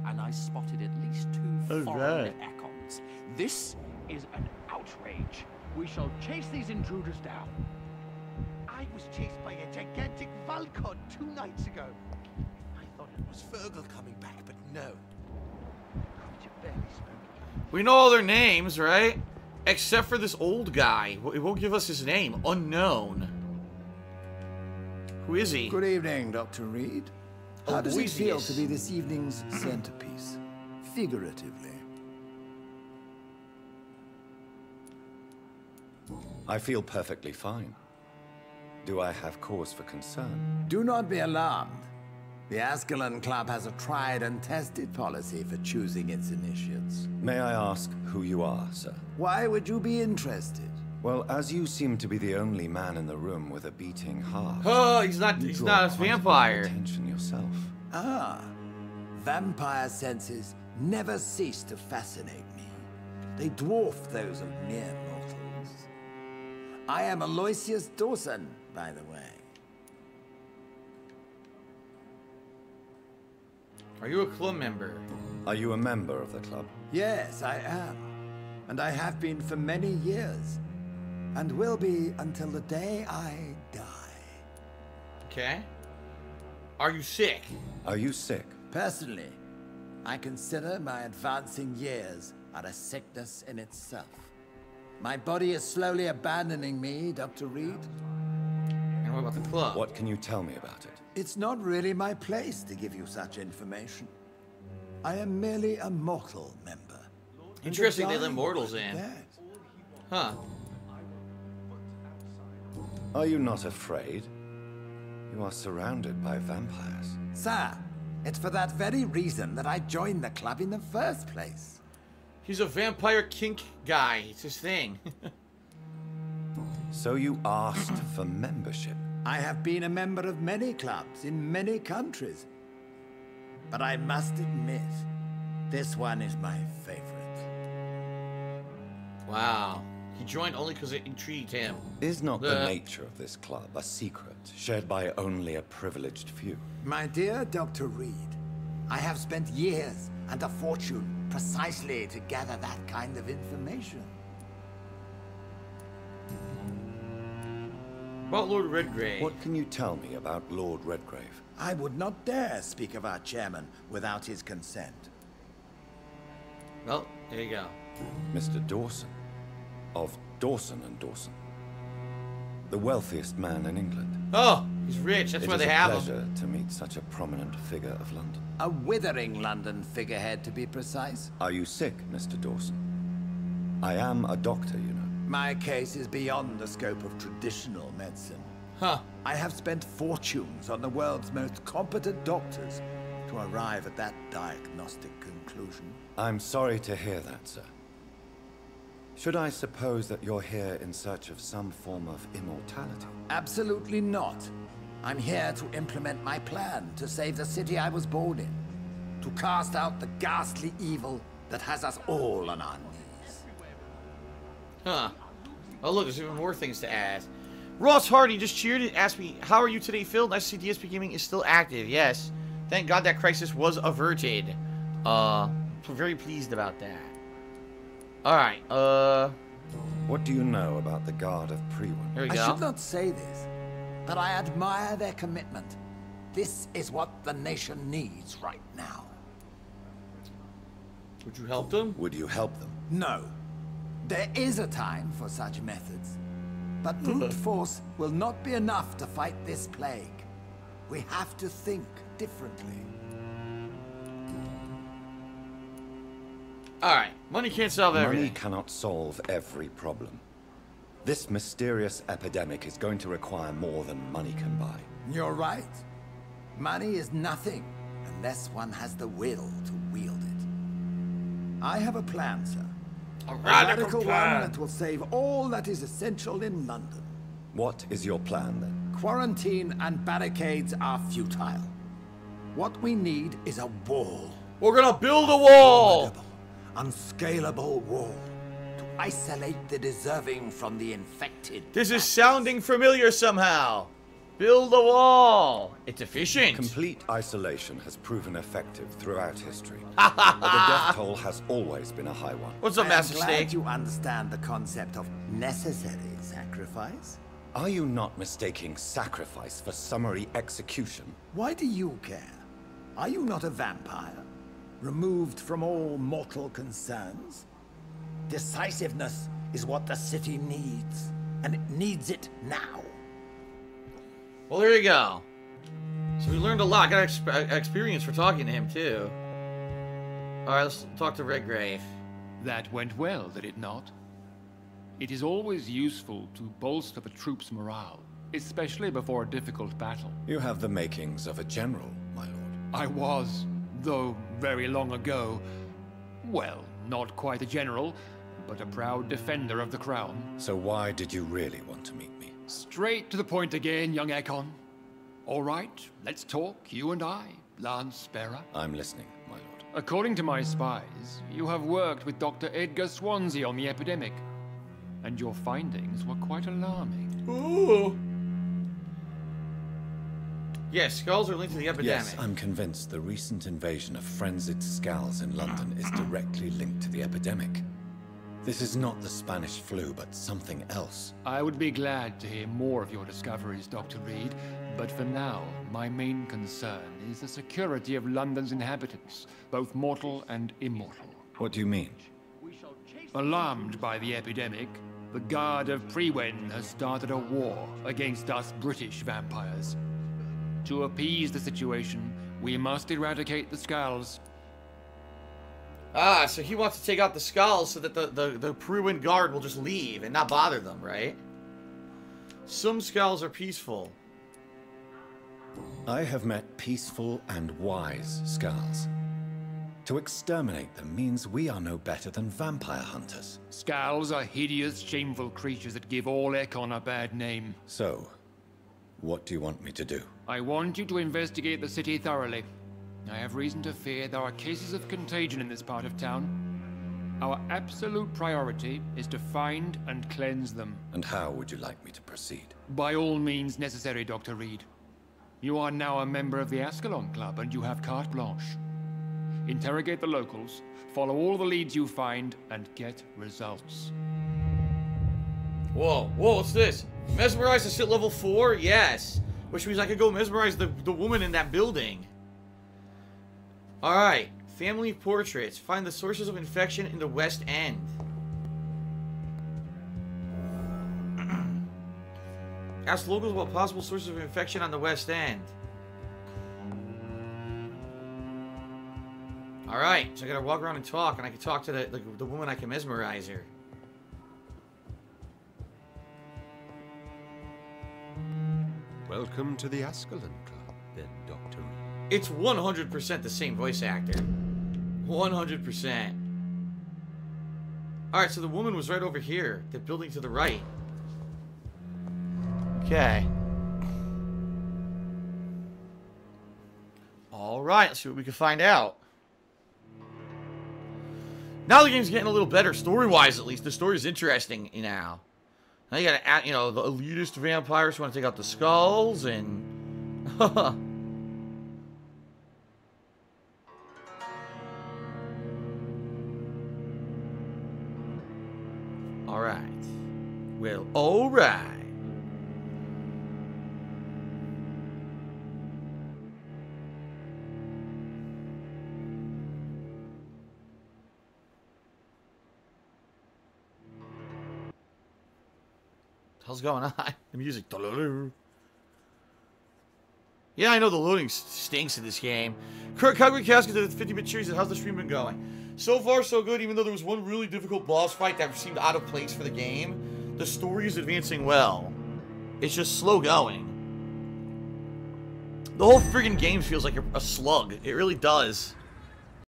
and I spotted at least 2 foreign econs. This is an outrage. We shall chase these intruders down. I was chased by a gigantic Valcon 2 nights ago. I thought it was Fergal coming back, but no. Creature barely spoke. We know all their names, right? Except for this old guy. It won't give us his name. Unknown. Who is he? Good evening, Dr. Reed. How does it feel to be this evening's centerpiece? Figuratively. I feel perfectly fine. Do I have cause for concern? Do not be alarmed. The Ascalon Club has a tried and tested policy for choosing its initiates. May I ask who you are, sir? Why would you be interested? Well, as you seem to be the only man in the room with a beating heart. Oh, he's not a vampire. Attention yourself. Ah, vampire senses never cease to fascinate me. They dwarf those of mere mortals. I am Aloysius Dawson, by the way. Are you a club member? Are you a member of the club? Yes, I am. And I have been for many years. And will be until the day I die. Okay. Are you sick? Are you sick? Personally, I consider my advancing years are a sickness in itself. My body is slowly abandoning me, Dr. Reed. And what about the club? What can you tell me about it? It's not really my place to give you such information. I am merely a mortal member. Interesting they let mortals in. Dead. Huh. Are you not afraid? You are surrounded by vampires. Sir, it's for that very reason that I joined the club in the first place. He's a vampire kink guy. It's his thing. So you asked for membership? I have been a member of many clubs in many countries. But I must admit, this one is my favorite. Wow. He joined only because it intrigued him. Is not the nature of this club a secret shared by only a privileged few? My dear Dr. Reed, I have spent years and a fortune precisely to gather that kind of information. About Lord Redgrave. What can you tell me about Lord Redgrave? I would not dare speak of our chairman without his consent. Well, there you go. Mr. Dawson. Of Dawson and Dawson. The wealthiest man in England. Oh, he's rich. That's why they have him. It is a pleasure to meet such a prominent figure of London. A withering London figurehead, to be precise. Are you sick, Mr. Dawson? I am a doctor, you know. My case is beyond the scope of traditional medicine. Huh. I have spent fortunes on the world's most competent doctors to arrive at that diagnostic conclusion. I'm sorry to hear that, sir. Should I suppose that you're here in search of some form of immortality? Absolutely not. I'm here to implement my plan to save the city I was born in. To cast out the ghastly evil that has us all on our knees. Huh. Oh, look, there's even more things to add. Ross Hardy just cheered and asked me, how are you today, Phil? Nice to see DSPGaming is still active. Yes. Thank God that crisis was averted. Very pleased about that. Alright, What do you know about the Guard of Prewin? There we go. I should not say this, but I admire their commitment. This is what the nation needs right now. Would you help them? Would you help them? No. There is a time for such methods. But brute force will not be enough to fight this plague. We have to think differently. Alright, money can't solve everything. Money cannot solve every problem. This mysterious epidemic is going to require more than money can buy. You're right. Money is nothing unless one has the will to wield it. I have a plan, sir. A radical one plan. that will save all that is essential in London. What is your plan, then? Quarantine and barricades are futile. What we need is a wall. We're gonna build a wall! Unscalable wall to isolate the deserving from the infected. This is sounding familiar somehow. Build a wall. It's efficient. Complete isolation has proven effective throughout history. But the death toll has always been a high one. What's up, Master I'm glad Snake? you understand the concept of necessary sacrifice. Are you not mistaking sacrifice for summary execution? Why do you care? Are you not a vampire? Removed from all mortal concerns? Decisiveness is what the city needs, and it needs it now. Well, there you go. So we learned a lot. Got experience for talking to him, too. Alright, let's talk to Redgrave. That went well, did it not? It is always useful to bolster the troops' morale, especially before a difficult battle. You have the makings of a general, my lord. I was, though very long ago, well, not quite a general, but a proud defender of the crown. So why did you really want to meet me? Straight to the point again, young Ekon. All right, let's talk, you and I, Lance Sparrow. I'm listening, my lord. According to my spies, you have worked with Dr. Edgar Swansea on the epidemic, and your findings were quite alarming. Ooh. Yes, skulls are linked to the epidemic. Yes, I'm convinced the recent invasion of frenzied skulls in London is directly linked to the epidemic. This is not the Spanish flu, but something else. I would be glad to hear more of your discoveries, Dr. Reed, but for now, my main concern is the security of London's inhabitants, both mortal and immortal. What do you mean? Alarmed by the epidemic, the Guard of Prewen has started a war against us British vampires. To appease the situation, we must eradicate the skulls. Ah, so he wants to take out the skulls so that the Pruin guard will just leave and not bother them, right? Some skulls are peaceful. I have met peaceful and wise skulls. To exterminate them means we are no better than vampire hunters. Skulls are hideous, shameful creatures that give all Ekon a bad name. So, what do you want me to do? I want you to investigate the city thoroughly. I have reason to fear there are cases of contagion in this part of town. Our absolute priority is to find and cleanse them. And how would you like me to proceed? By all means necessary, Dr. Reed. You are now a member of the Ascalon Club and you have carte blanche. Interrogate the locals, follow all the leads you find, and get results. Whoa, what's this? Mesmerize is at level 4? Yes. Which means I could go mesmerize the woman in that building. Alright. Family portraits. Find the sources of infection in the West End. Ask locals about possible sources of infection on the West End. Alright, so I gotta walk around and talk, and I can talk to the woman, I can mesmerize her. Welcome to the Ascalon Club, then, Dr. Reed. It's 100% the same voice actor. 100%. Alright, so the woman was right over here. The building to the right. Okay. Alright, let's see what we can find out. Now the game's getting a little better, story-wise at least. The story's interesting now. Now you gotta add, you know, the elitist vampires who want to take out the skulls, and... Alright. Well, alright. What's going on? The music. Yeah, I know the loading stinks in this game. Calgary Casket to the 50-bit series. How's the stream been going? So far, so good. Even though there was one really difficult boss fight that seemed out of place for the game, the story is advancing well. It's just slow going. The whole friggin' game feels like a slug. It really does.